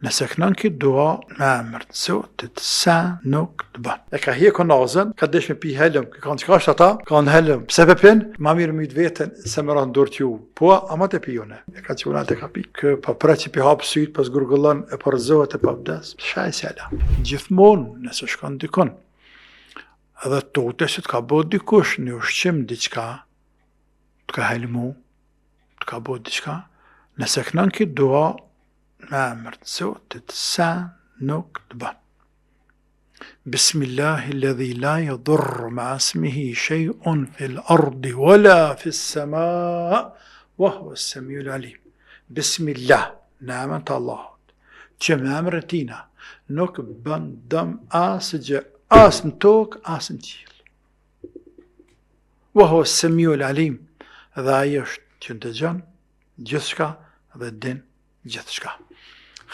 Nëse kënon këtë dua me emër të Zotit, sa nuk të bën. E ka hjeku nazën, ka desh me pi helm, ka kanë çka është ata, kanë helm. Pse pe pin? Ma mirë myt veten se më ran dorë t'ju. Po, ama te pijone. E ka çuna te ka pi. Kë pa praçi pi hap syt, pas gurgullon e porzohet e pa vdes. Shaj sela. Gjithmonë nëse shkon dikon, edhe totesit ka bo dikush në ushqim diçka, të ka helmu, të ka bo diçka, nëse kënon këtë dua me emër të Zotit, sa nuk të bën. Bismillahi alladhi la yadurru ma'a ismihi shay'un fil ardi wala fis samaa wa huwa as-sami'ul alim. Bismillah, në emër të Allahut, që me emër e tina nuk bën dëm asë gjë, asë në tokë, asë në qiell. Wa huwa as-sami'ul alim, dhe ai është që dëgjon gjithçka dhe din gjithçka.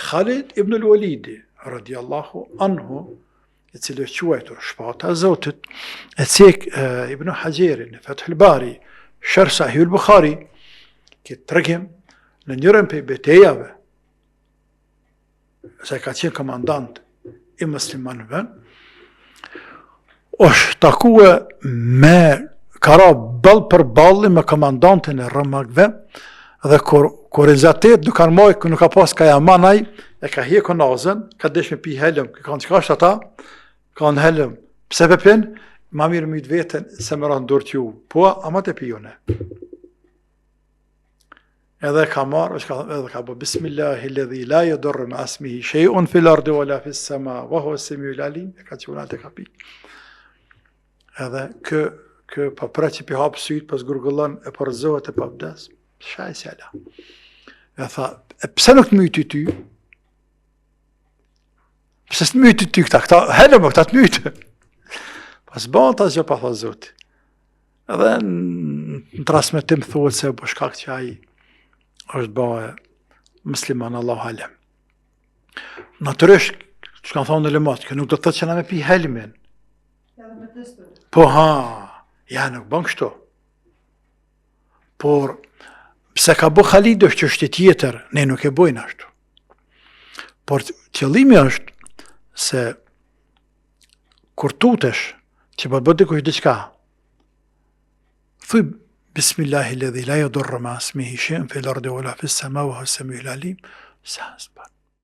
Khalid ibn al-Walidi, radiallahu anhu, i cili është quajtur shpata e Zotit, e cek Ibn Hajeri në Fathul Bari, Sharh Sahih al-Bukhari, këtë tregim në njërën për betejave, se ka qenë komandant i muslimanëve, është takue me kara ball për balli me komandantin e romakëve, dhe kur rezatet nuk kanë mojë, nuk ka pas ka jamanaj, e ka hjeku nazën, ka desh me pi helm, ka kanë çka është ata, kanë helm. Pse pe pin? Ma mirë myt veten se më ran dorë t'ju. Po, ama te pijone. Edhe ka marrë, edhe ka bo Bismillahi alladhi la yadurru ma'a ismihi shay'un fil ardi wala fis samaa wa huwa as-sami'ul alim, e ka çuna te ka pi. Edhe kë pa praçi pi hap syt, pas gurgullon e porzohet e pa vdes. Shaj sela. E tha, pse nuk të myti ty? Pse s'të myti ty këta helëm, këta të mytë. Pas ban ta gjë pa tha Zoti. Edhe në transmetim thuhet se po shkak që ai është bëhe musliman, Allahu alem. Natyrisht, që kanë thonë në lemat, që nuk do të thotë që na me pi helmin. Po ja nuk bën kështu. Por pse ka bo Khalid është çështje tjetër, ne nuk e bojnë ashtu. Por qëllimi është se kur tutesh që po bë dikush diçka, thuj Bismillahi alladhi la yadurru ma'a ismihi shay'un fil ardi wala fis samaa wa huwa as-sami'ul alim, sa s'bën.